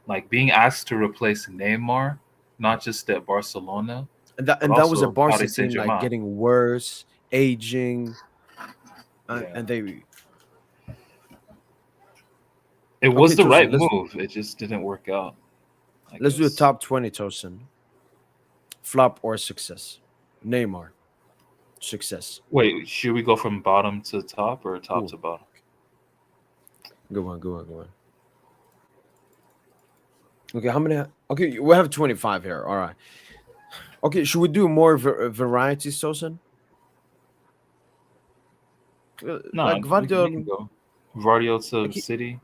like being asked to replace Neymar, not just at Barcelona, but And that was a also Barca Paris team like Saint-Germain. getting worse, aging, Yeah. and they. It Okay, was the Tosin, right move. It just didn't work out, I let's do a guess. top 20, Tosin. Flop or success? Neymar, success. Wait, should we go from bottom to top or top Ooh, to bottom? go on, go on, go on. Okay, how many? Okay, we have 25 here. All right. Okay, should we do more variety, Tosin? No, Like we can Guardiola, go. Vardio to like City.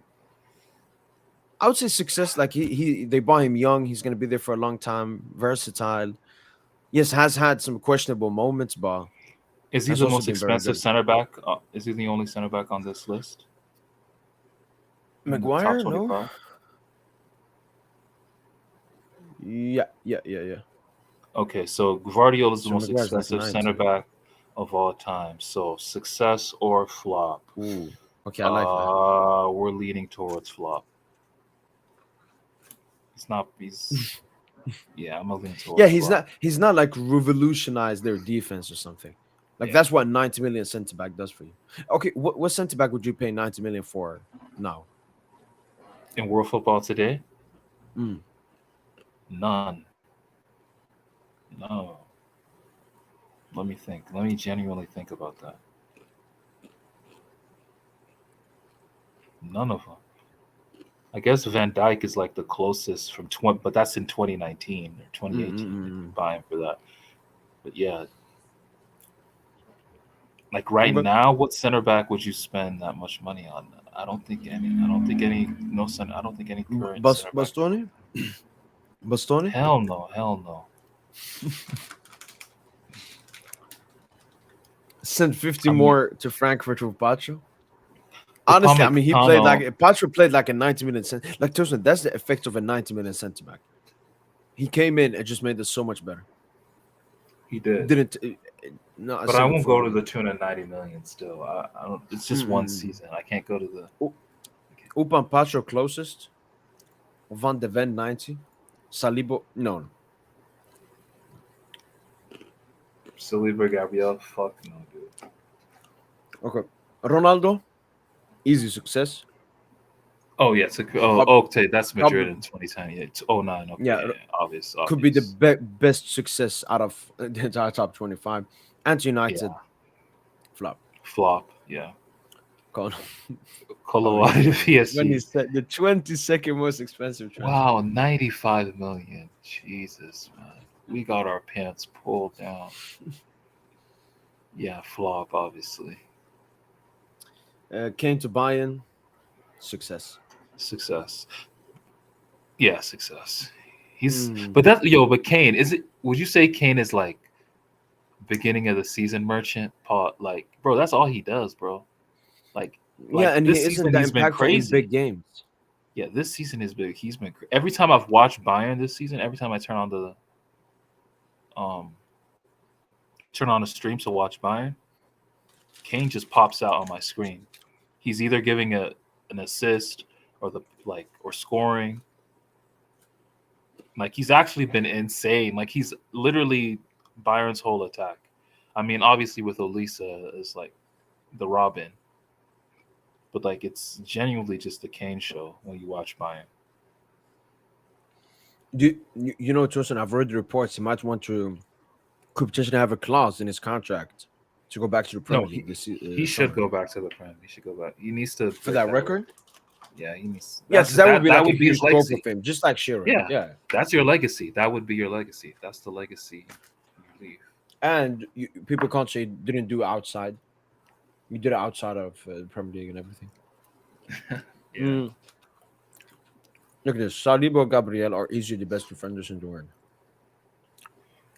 I would say success. Like they bought him young. He's gonna be there for a long time. Versatile. Yes, has had some questionable moments, but Is he has the also most been very expensive good. center back? Is he the only center back on this list in the top Maguire, no. 25? Yeah, yeah, yeah, yeah. Okay, so Guardiola is the So most Maguire's like expensive center 90. back of all time. So success or flop? Ooh, okay, I like that. We're leaning towards flop. He's not. He's Yeah. I'm gonna lean Yeah, towards flop. he's not like revolutionized their defense or something. Like Yeah. that's what 90 million center back does for you. Okay, what center back would you pay 90 million for now? In world football today, Mm. none. No. Let me think. Let me genuinely think about that. None of them. I guess Van Dyke is like the closest from 20, but that's in 2019 or Mm, 2018. mm, Buying for that, but yeah, like right mm. now, what center back would you spend that much money on? I don't think any. I don't think any. No center. I don't think any current center back. Bastoni? Bastoni? Hell no. Hell no. Sent 50 I mean, more to Frankfurt with Pacho. Honestly, I mean, he played Upamecano, like Pacho played like a 90 minute center. Like Tosin, that's the effect of a 90-minute center back. He came in and just made this so much better. he did, Didn't no, I but I said won't go before. to the tune of 90 million. Still, I don't. It's just one Mm-mm. season. I can't go to the. Upan Pacho closest. Van de Ven 90. Salibo, no. Saliba Gabriel. Fuck no, dude. Okay. Ronaldo, easy success. Oh yeah, Prob- okay, that's Madrid Probably, in 2010. Yeah, it's '09. Okay, yeah, yeah, yeah, obvious, could be the obvious. best success out of the entire top 25. Anti United, Yeah, flop. flop. Yeah, Gone. Oh yeah, Colorado PSG. the 22nd most expensive transfer. Wow, 95 million. Jesus, man. We got our pants pulled down. Yeah, flop, obviously. Came to Bayern, success. Success. Yeah, success. He's Mm. but that yo, but Kane, is it would you say Kane is like beginning of the season merchant? Paul, like, bro, that's all he does, bro. Like Yeah, like and he this isn't season that he's been impactful in crazy. big games. Yeah, this season is big. He's been every time I've watched Bayern this season, every time I um turn on the stream to watch Bayern, Kane just pops out on my screen. He's either giving an assist or or scoring. Like he's actually been insane. Like he's literally Bayern's whole attack. I mean, obviously with Olisa is like the Robin, but like it's genuinely just a Kane show when you watch Bayern. You know, Tosin, I've read the reports. He might want to could potentially have a clause in his contract to go back to the No, Premier League this he should summer. go back to the Prem. He should go back. He needs to For break that that record. record? Yeah, he needs. Yeah, That's because that would be that like a would be his huge trophy legacy. for him, just like Shearer. Yeah, Yeah. that's your legacy. That would be your legacy. That's the legacy you leave. And people can't say you didn't do outside. You did it outside of the Premier League and everything. Yeah. Mm. Look at this. Saliba, Gabriel are easily the best defenders in the world.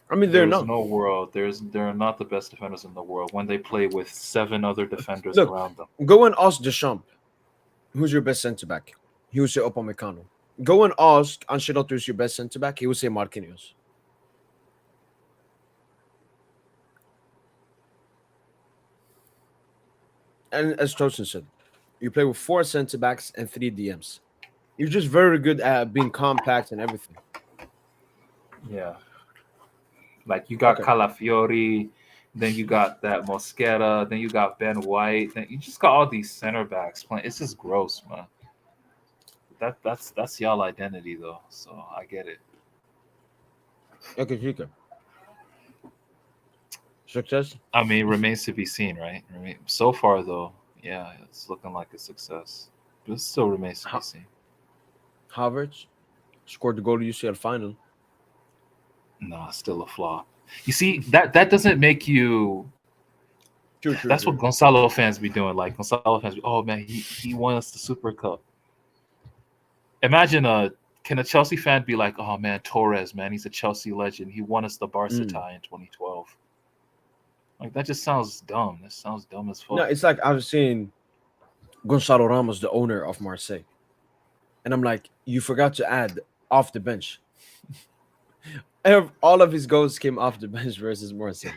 I mean, they're There's not. no world. They're not the best defenders in the world when they play with seven other defenders Look, around them. go and ask Deschamps, who's your best centre back? He will say Upamecano. Go and ask Ancelotti who's your best centre back. He will say Marquinhos. And as Tosin said, you play with 4 centre backs and 3 DMs. You're just very good at being compact and everything. Yeah. Like you got Okay. Calafiori, then you got that Mosquera, then you got Ben White, then you just got all these center backs playing. It's just gross, man. That's y'all identity though, so I get it. Okay, Chica. Success. I mean, remains to be seen, right? So far though, yeah, it's looking like a success, but it still remains to be Ha- seen. Havertz scored the goal to UCL final. Nah, still a flop. You see, that doesn't make you. True, true, That's true. what Gonzalo fans be doing. Like Gonzalo fans, oh man, he won us the Super Cup. Imagine can a Chelsea fan be like, oh man, Torres, man, he's a Chelsea legend. He won us the Barca Mm. tie in 2012. Like that just sounds dumb. That sounds dumb as No, fuck. it's like I was saying Gonzalo Ramos, the owner of Marseille. And I'm like, you forgot to add off the bench. All of his goals came off the bench versus Marseille.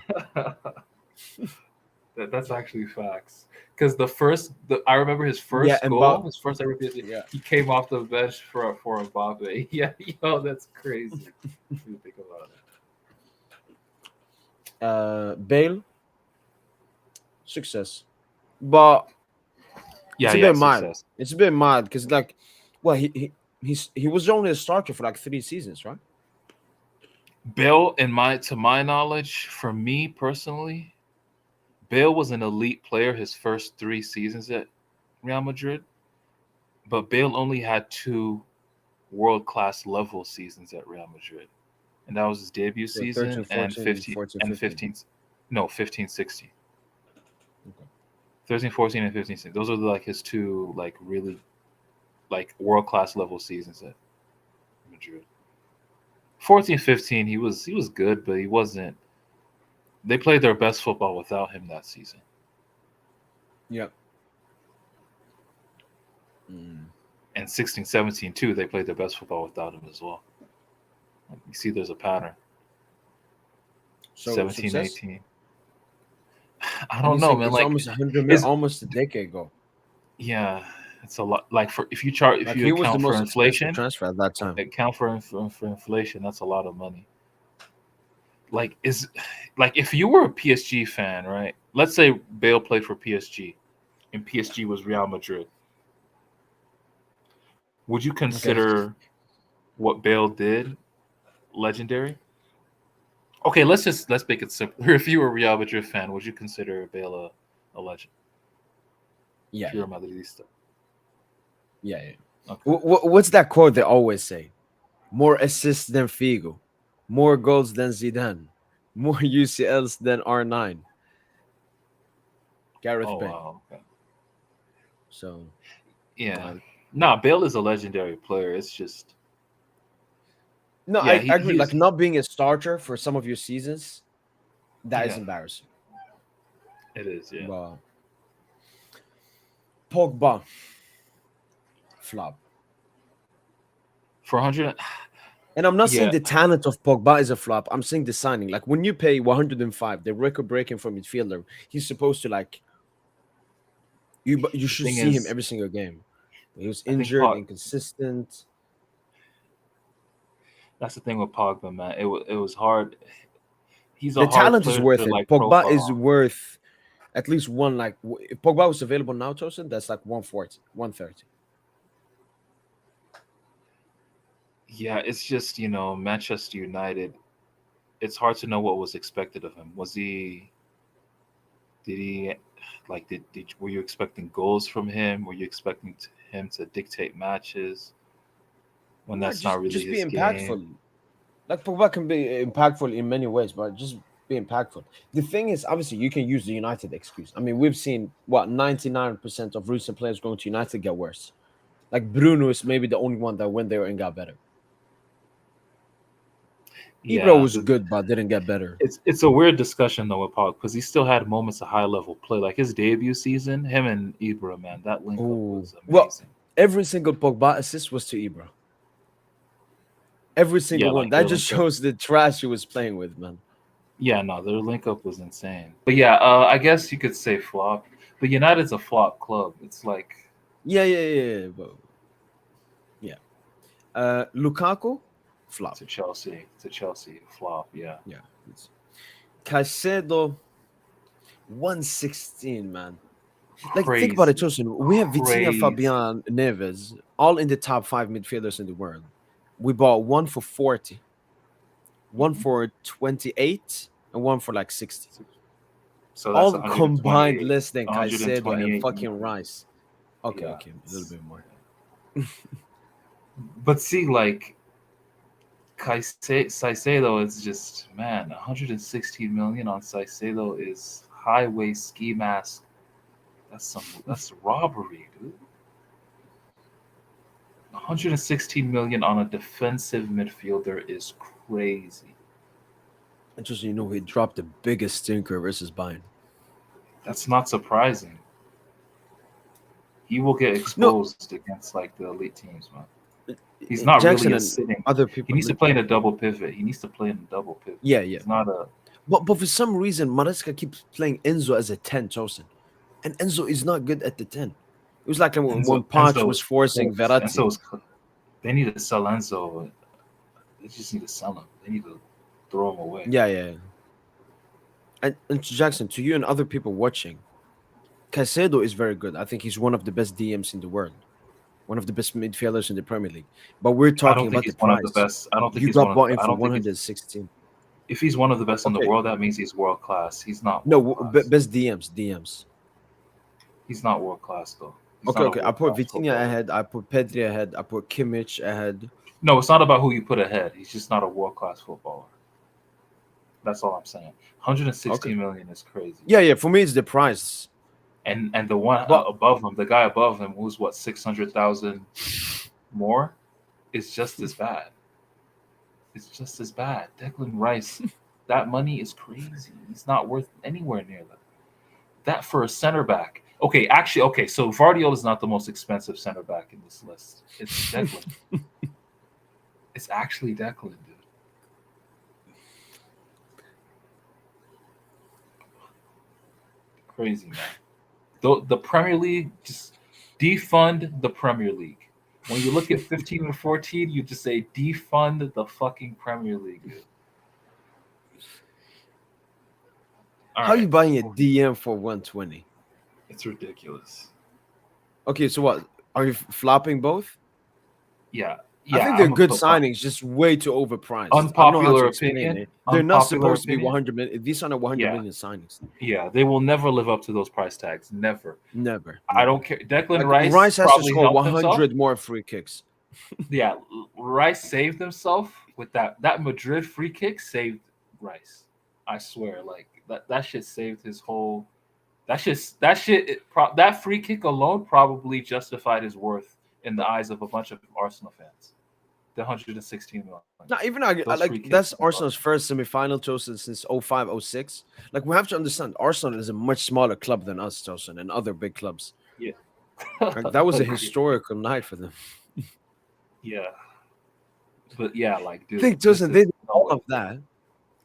That's actually facts. Because I remember his Yeah, first and goal, his first ever PSG, yeah, he came off the bench for Mbappe. Yeah, yo, that's crazy. If you think about it. Bale, success, but it's Yeah, a yeah, bit mad. success. It's a bit mad because like, well, he was only a starter for like 3 seasons, right? Bale, to my knowledge, for me personally, Bale was an elite player his first 3 seasons at Real Madrid, but Bale only had two world class level seasons at Real Madrid, and that was his debut So 13, season and 14, 14, 15. 15, 16. Okay. 13, 14, and 15. Those are like his two like really like world class level seasons at Madrid. 14, 15, he was good, but he wasn't. They played their best football without him that season. Yeah. Mm. And 16, 17 too, they played their best football without him as well. Like, you see, there's a pattern. So 17, success, 18. I and don't you know, think man. it's Like, almost 100 mil, is almost a decade ago. yeah, it's a lot. Like for if Like you he was the account for most expensive inflation, transfer at that time. account for inflation, that's a lot of money. Like if you were a PSG fan, right? Let's say Bale played for PSG, and PSG was Real Madrid. Would you Okay. consider what Bale did legendary? Okay, let's make it simpler. If you were a Real Madrid fan, would you consider Bale a legend? Yeah, If yeah, you're a Madridista, yeah, yeah. okay. What's that quote they always say? More assists than Figo, more goals than Zidane, more UCLs than R9. Gareth Oh Bale. wow, okay. So, Yeah. uh, Nah, Bale is a legendary player. It's just no, yeah, I agree. Like he's not being a starter for some of your seasons, that is yeah, embarrassing. it is, yeah. But Pogba flop. For 100, And I'm not saying yeah, the talent of Pogba is a flop. I'm saying the signing. Like when you pay 105, the record breaking for midfielder, he's supposed to like you the should thing see him is, every single game. He was I think injured, inconsistent. that's the thing with Pogba, man. It was hard. He's a The hard talent is player worth to it. like Pogba is profile. worth at least one. Like if Pogba was available now, Tosin, that's like 140, 130. Yeah, it's just Manchester United. It's hard to know what was expected of him. Did he like were you expecting goals from him? Were you expecting him to dictate matches when No, that's not really just be his game? impactful. Like Pogba can be impactful in many ways, but just be impactful. The thing is, obviously, you can use the United excuse. I mean, we've seen what 99% of recent players going to United get worse. Like Bruno is maybe the only one that went there and got better. Ibra Yeah, was good, but didn't get better. it's a weird discussion though with Pog because he still had moments of high level play. Like his debut season, him and Ibra, man, that link up Oh, was well, amazing. every single Pogba assist was to Ibra. Every Yeah, single one. like That their just link up. shows the trash he was playing with, man. Yeah, no, their link up was insane. But yeah, I guess you could say flop. But United's a flop club. It's like Yeah, yeah, yeah, yeah. But, yeah. Lukaku, flop. To Chelsea. To Chelsea. Flop. Yeah. Yeah. Caicedo, 116, man. Like, think about it, Crazy. Tosin. We have Vitinha, Crazy. Fabian, Neves, all in the top 5 midfielders in the world. We bought one for 40, one Mhm. for 28, and one for like 60. So that's All combined 128. less than Caicedo and 128 fucking million. Rice. Okay, Yeah. okay, a little bit more. But see, like Caicedo is just, man, 116 million on Caicedo is highway ski mask. That's robbery, dude. 116 million on a defensive midfielder is crazy. And just so you know, he dropped the biggest stinker versus Bayern. That's not surprising. He will get No, exposed against like the elite teams, man. He's not Jackson really a and sitting. other He people needs to mentioned. play in a double pivot. He needs to play in a double pivot. Yeah, yeah. He's not a. But for some reason, Maresca keeps playing Enzo as a 10, Tosin. And Enzo is not good at the 10. It was like when Poch Enzo was is forcing cooked. Verratti. Enzo is cooked. They need to sell Enzo. They just need to sell him. They need to throw him away. Yeah, yeah. And Jackson, to you and other people watching, Caicedo is very good. I think he's one of the best DMs in the world, one of the best midfielders in the Premier League. But we're I talking don't think about the he's one of the price. best. I don't think You he's got one of. bought in I for don't think he's. 116. If he's one of the best in the Okay. world, that means he's world class. He's not No, world class. best DMs. He's not world class though. He's Okay, not a okay. I world put class Vitinha footballer. ahead. I put Pedri ahead. I put Kimmich ahead. No, it's not about who you put ahead. He's just not a world class footballer. That's all I'm saying. 116 Okay. million is crazy. Yeah, yeah. For me, it's the price. And the one But above him, the guy above him, who's what 600,000 more, is just as bad. It's just as bad. Declan Rice, that money is crazy. He's not worth anywhere near that. That for a center back. Okay, actually, okay. So Vardiol is not the most expensive center back in this list. It's Declan. It's actually Declan, dude. Crazy, man. The Premier League, just defund the Premier League. When you look at 15 and 14, you just say defund the fucking Premier League, dude. All how are you right. buying a DM for 120? It's ridiculous. Okay, so what? Are you flopping both? Yeah. I Yeah, think they're I'm a good flip. signings, just way too overpriced. I don't know how Unpopular to explain opinion. it. They're not Unpopular supposed to be opinion. 100 million. These are not 100 Yeah. million signings. Yeah, they will never live up to those price tags. Never. Never. I don't care. Declan Like, Rice Rice has to probably score helped himself. 100 more free kicks. Yeah, Rice saved himself with that Madrid free kick saved Rice. I swear, like that shit saved his whole. That free kick alone probably justified his worth in the eyes of a bunch of Arsenal fans. The 116 million. Not even Those free like kicks that's are- Arsenal's first semi-final chosen since 05, 06. Like, we have to understand, Arsenal is a much smaller club than us, Tosin, and other big clubs. Yeah. Like, that was a historical night for them. Yeah. But yeah, like dude. Think, this Tosin, is they did no all way. of that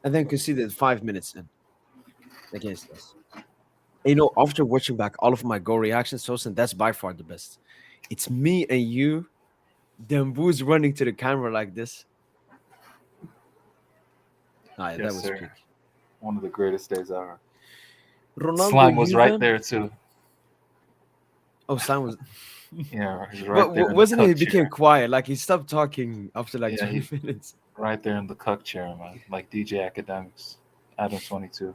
and then conceded 5 minutes in against us. And, you know, after watching back all of my goal reactions, Tosin, that's by far the best. It's me and you, Dembu's running to the camera like this. Ah, yeah, that Yes, was sir. peak. One of the greatest days ever. Ronaldo, Slime was right Juve? there too. Oh, Sam was. Yeah, he's right But there. In wasn't the he? He cuck became chair. quiet. Like, he stopped talking after like Yeah, 20 minutes. Right there in the cuck chair, man. Like DJ Academics, Adam 22.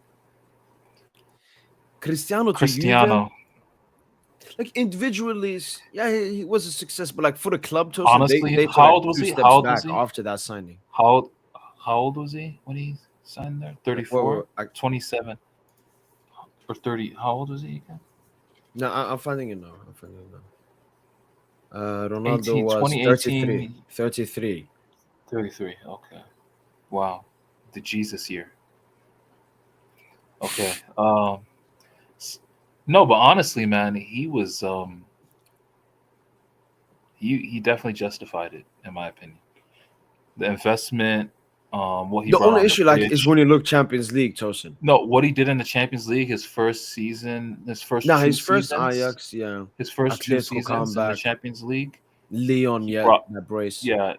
Cristiano to Juve, Cristiano. like, individually, yeah, he was a success. But like, for the club, Tosin, Honestly, they took how like old was 2 he? steps How old back was he? after that signing. How old was he when he signed there? 34? Well, 27? Or 30? How old was he again? no, I'm finding it now. Ronaldo 18, was 2018. 33. 33. Okay. Wow. The Jesus year. Okay. No, but honestly, man, he was he definitely justified it, in my opinion. The investment, what he The brought only on issue, the like, pitch. is when you look Champions League, Tosin. No, what he did in the Champions League, his first season, his first Nah, two his first seasons, Ajax, yeah. his first two Atletico seasons in the comeback. Champions League, Leon, He yeah, brought, that brace. yeah.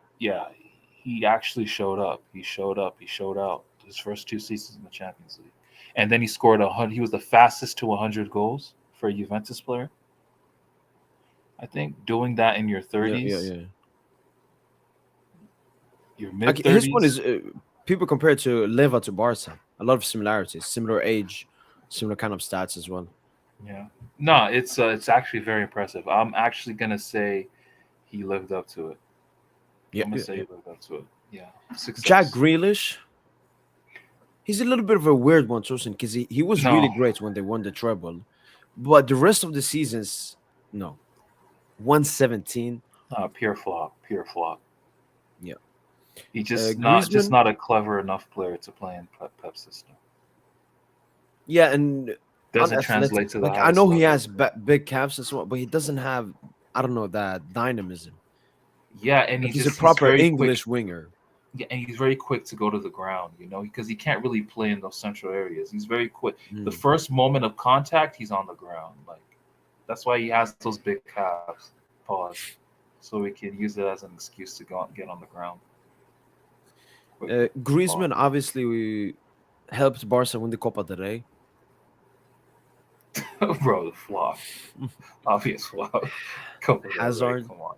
He actually showed up. He showed up. He showed out his first 2 seasons in the Champions League, and then he scored 100. He was the fastest to 100 goals for a Juventus player. I think doing that in your Yeah, yeah, 30s, yeah. your Like mid his one 30s. is people compare it to Leva to Barca. A lot of similarities, similar age, similar kind of stats as well. Yeah. No, it's actually very impressive. I'm actually gonna say he lived up to it. Yeah, I'm gonna yeah, say yeah. he lived up to it. Yeah. Jack Success. Grealish, he's a little bit of a weird one, Tosin, because he was really No. great when they won the treble, but the rest of the seasons, no. 117. Pure flop. Pure flop. Yeah. He just Griezmann, not a clever enough player to play in Pep system. yeah, and Doesn't unathletic. translate to the Like I highest know he level. has big calves and so on, but he doesn't have, I don't know, that dynamism. Yeah, and Like he's a he's proper very quick. English winger. Yeah, and he's very quick to go to the ground, because he can't really play in those central areas. He's very quick. The Mm. first moment of contact, he's on the ground. Like that's why he has those big calves. Pause. So we can use it as an excuse to go get on the ground. Quick pause. Griezmann obviously helped Barca win the Copa del Rey. Bro, the flop. Obvious flop. Come on, right? Hazard, Come on.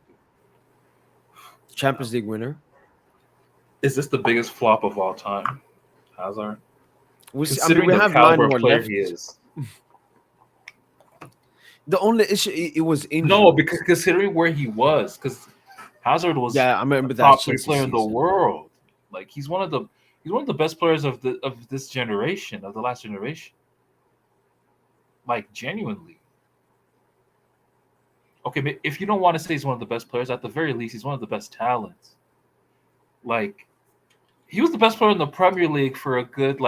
Champions League winner. Is this the biggest flop of all time? Hazard? We see, I mean, Considering we the have nine caliber of more player left. he is. The only issue it was No, injury. because considering where he was, because Hazard was Yeah, I a remember that top three Chelsea player in the season. world. Like he's one of the best players of this generation, of the last generation. Like genuinely. Okay, but if you don't want to say he's one of the best players, at the very least, he's one of the best talents. Like he was the best player in the Premier League for a good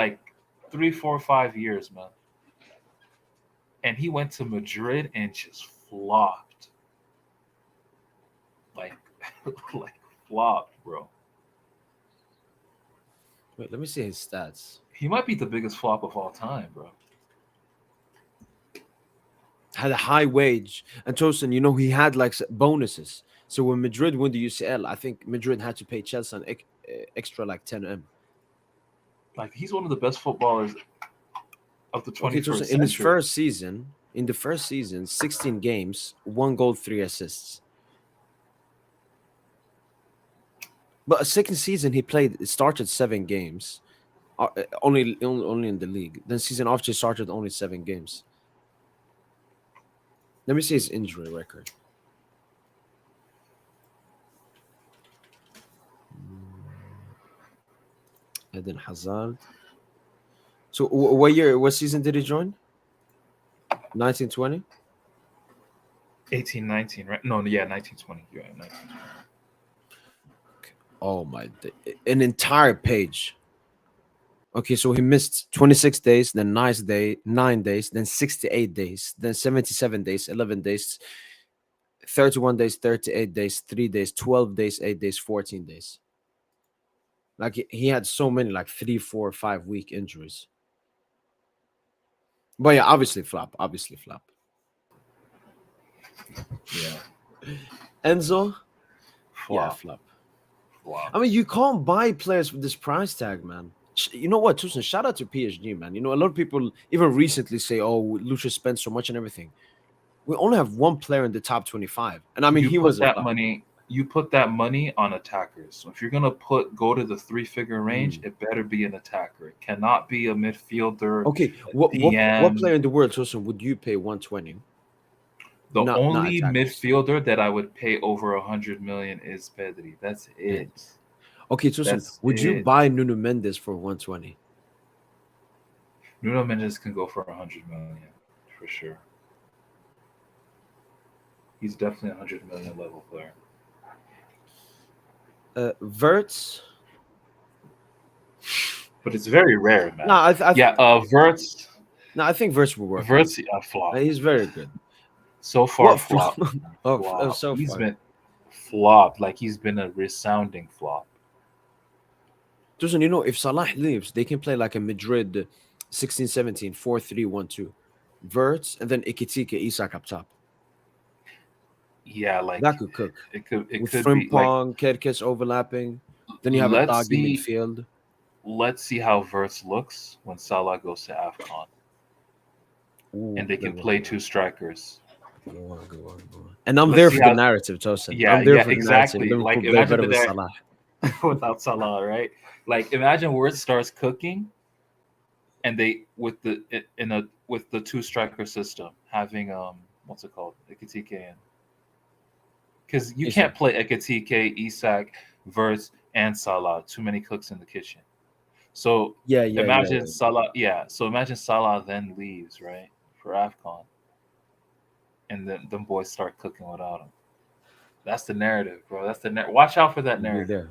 3, 4, 5 years, man. And he went to Madrid and just flopped. Like like flopped, bro. Wait, let me see his stats. He might be the biggest flop of all time, bro. Had a high wage, and Tosin, he had like bonuses. So when Madrid won the UCL, I think Madrid had to pay Chelsea an extra like 10M. Like he's one of the best footballers of the Okay, 21st Tosin, in his century. first season, 16 games, 1 goal, 3 assists. But a second season, started 7 games, only in the league. Then season after, he started only 7 games. Let me see his injury record. Eden Hazard. So what season did he join? 1920? 1819, right? No, yeah, 1920. You're right, 1920. Oh my, an entire page. Okay, so he missed 26 days, then 9 days, then 68 days, then 77 days, 11 days, 31 days, 38 days, 3 days, 12 days, 8 days, 14 days. Like he had so many, like 3, 4, 5 week injuries. But yeah, obviously flop. Yeah. Enzo, yeah, Flop. flop. Flop. I mean, you can't buy players with this price tag, man. You know what, Tucson? Shout out to PSG, man. A lot of people even recently say, "Oh, Lucha spent so much and everything." We only have one player in the top 25, and I mean, You he put was a that flop. money. You put that money on attackers. So if you're gonna go to the 3-figure range, it better be an attacker. It cannot be a midfielder, Okay, a what DM. player in the world, Tucson, would you pay 120? The Not only attackers. midfielder that I would pay over 100 million is Pedri. That's Dead. it. Okay, Tucson, That's would you it. buy Nuno Mendes for 120? Nuno Mendes can go for 100 million for sure. He's definitely a 100 million level player. Verts? But it's very rare, man. No, Yeah, Verts. no, I think Verts will work. Verts flop. He's very good. So far, What flop. Flop. so He's far. been flopped. Like he's been a resounding flop. Tucson, if Salah leaves, they can play like a Madrid 16-17, 4-3-1-2. Verts and then Ikitike Isak up top. Yeah, like That could cook. it With could be like Frimpong, Kerkez overlapping. Then you have a let's dog in see midfield. let's see how Verts looks when Salah goes to AFCON Ooh, and they good can one, play good one. two strikers. Good one, good one, good one. And I'm Let's there see for the how narrative, Tosin. yeah, I'm there yeah, for the narrative. exactly. Liverpool Like play imagine better the with Salah. without Salah, right? Like imagine where it starts cooking and they with the in a with the two striker system having what's it called? Ekitike and because you Isak. can't play Ekitike, Isak, Verts, and Salah. Too many cooks in the kitchen. So Yeah, yeah, yeah, imagine yeah. Salah, yeah. So imagine Salah then leaves, right, for AFCON, and then them boys start cooking without him. That's the narrative, bro. That's the watch out for that We'll be narrative. there.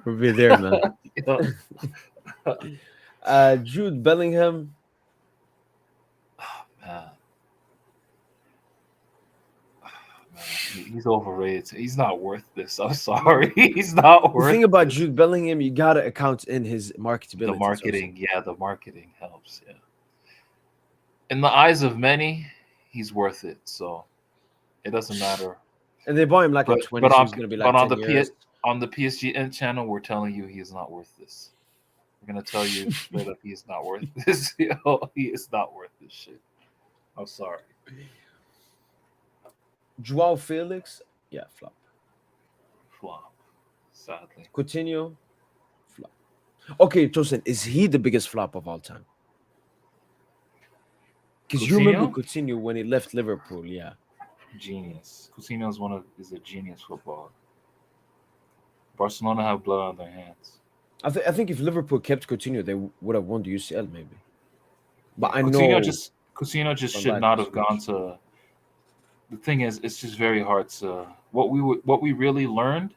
We'll be there, man. You know? Jude Bellingham. Man, man, he's overrated. He's not worth this. I'm sorry, he's not The worth thing about this. Jude Bellingham, you gotta account in his The marketability, Tosin. marketing, yeah, the marketing helps. Yeah, in the eyes of many, he's worth it. So it doesn't matter. And they bought him like But at 20, but so on he's gonna be but like on 10 the years. on the PSGINT channel, we're telling you he is not worth this. We're gonna tell you straight up he is not worth this. He is not worth this shit. I'm sorry. Joao Felix, yeah, flop. Flop. Sadly. Coutinho, flop. Okay, Tosin, is he the biggest flop of all time? Because you remember Coutinho? Coutinho when he left Liverpool, yeah. Genius. Coutinho is a genius footballer. Barcelona have blood on their hands. I think if Liverpool kept Coutinho, they would have won the UCL maybe. But Yeah, I know Coutinho just Van should Dijk not was have gone huge. to. The thing is, it's just very hard to what we really learned.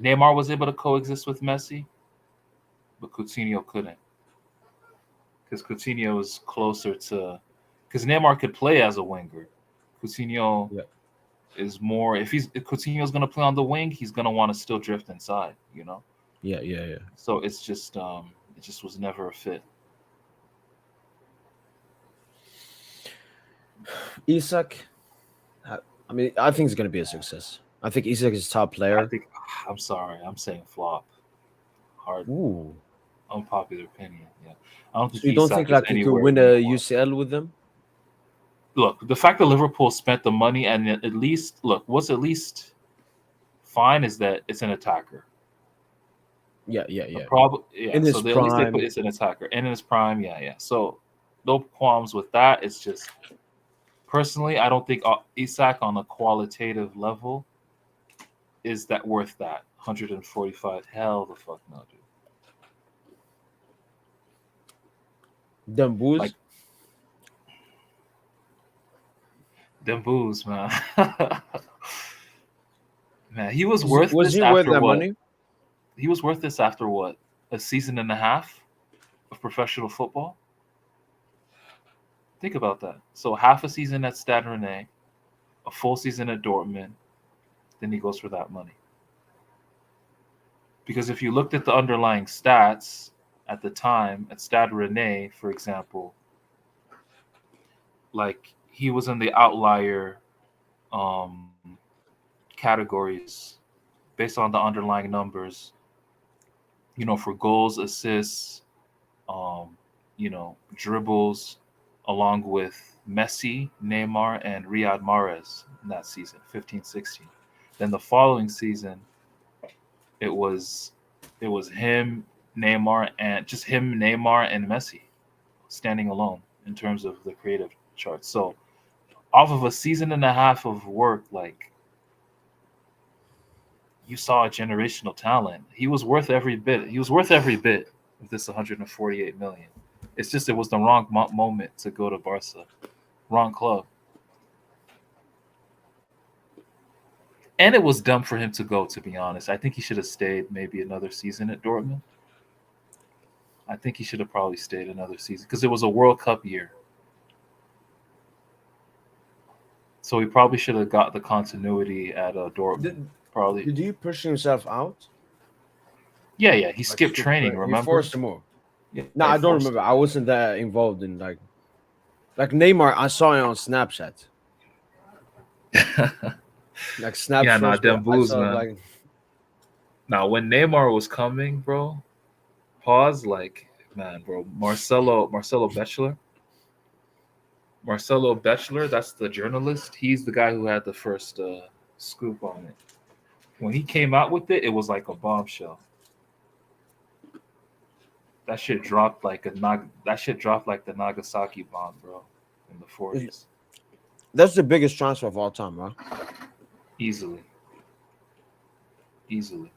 Neymar was able to coexist with Messi, but Coutinho couldn't because Coutinho was closer to. Because Neymar could play as a winger, Coutinho Yeah, is more. If Coutinho's gonna play on the wing, he's gonna want to still drift inside. You know, yeah, yeah, yeah. so it just was never a fit. Isak, I mean, I think it's gonna be a success. I think Isak is top I player. think I'm sorry, I'm saying flop. Hard, Ooh. unpopular opinion. Yeah, I don't So think you don't Isak think is like he could anywhere win near a what. UCL with them? Look, the fact that Liverpool spent the money and at least what's at least fine is that it's an attacker. Yeah, yeah, The yeah. problem, yeah. In So his they, at least they put prime. it's an attacker and in his prime, yeah, yeah. So no qualms with that. It's just personally, I don't think Isak on a qualitative level is that worth that 145. Hell, the fuck no, dude. Like Dembooz. them booze, man. Man, he was worth Was this he worth after that what? money? He was worth this after what? A season and a half of professional football. Think about that. So half a season at Stade Rennais, a full season at Dortmund, then he goes for that money. Because if you looked at the underlying stats at the time at Stade Rennais, for example, like he was in the outlier um, categories based on the underlying numbers. You know, for goals, assists, um, dribbles, along with Messi, Neymar, and Riyad Mahrez in that season, 15-16. Then the following season, it was him, Neymar, and just him, Neymar, and Messi standing alone in terms of the creative charts. So off of a season and a half of work, like you saw a generational talent. He was worth every bit. He was worth every bit of this 148 million. It's just it was the wrong moment to go to Barca, wrong club, and it was dumb for him to go. To be honest, I think he should have stayed maybe another season at Dortmund. I think he should have probably stayed another season because it was a World Cup year. So he probably should have got the continuity at Dortmund. Did, Probably, did he push himself out? yeah, yeah. He Like skipped super training. he Remember? forced him more. Yeah, No, he I don't forced remember. him. I wasn't that involved in like Neymar. I saw it on Snapchat. Like snaps Yeah, nah, first, but them I booze, saw man. like Now, when Neymar was coming, bro, pause, like, man, bro, Marcelo Bachelor, that's the journalist. He's the guy who had the first scoop on it. When he came out with it, it was like a bombshell. That shit dropped like the Nagasaki bomb, bro, in the '40s, that's the biggest transfer of all time, bro. easily, easily.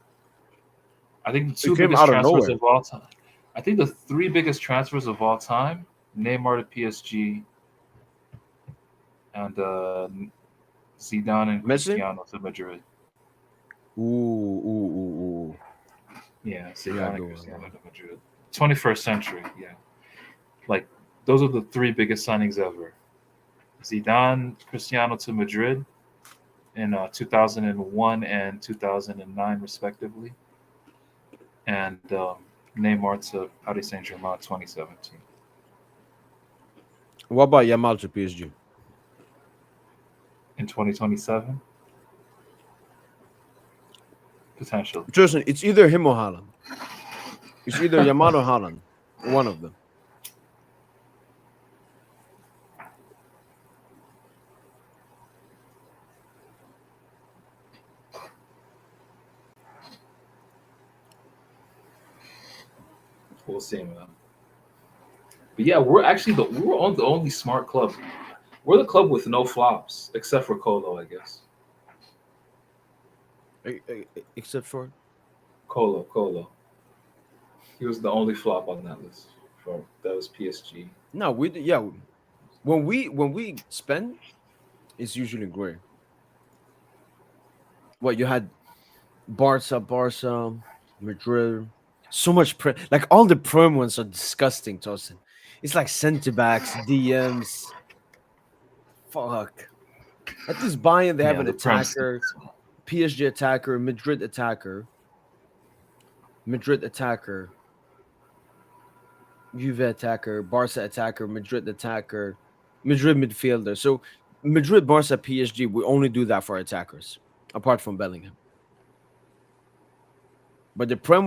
I think the It two came biggest out of transfers nowhere. of all time. I think the three biggest transfers of all time: Neymar to PSG, and Zidane and Messi? Cristiano to Madrid. Ooh. Yeah, Yeah, Zidane and good one, Cristiano bro. to Madrid. 21st century, yeah. Like those are the three biggest signings ever. Zidane, Cristiano to Madrid in 2001 and 2009, respectively, and Neymar to Paris Saint-Germain 2017. What about Yamal to PSG? In 2027, potentially. Tristan, it's either him or Haaland. It's either Yamal or Haaland. One of them. We'll see, man. But yeah, we're on the only smart club. We're the club with no flops, except for Colo, I guess. Except for Colo. He was the only flop on that list. That was PSG. no, yeah. When we spend, it's usually great. What you had Barca, Madrid, so much like all the prem ones are disgusting, Tosin. It's like centre backs, DMs. Fuck. At this Bayern, they have Yeah, an the Prem attacker, stinks. PSG attacker, Madrid attacker, Juve attacker, Barca attacker, Madrid attacker, Madrid midfielder. So Madrid, Barca, PSG, we only do that for attackers, apart from Bellingham. But the Prem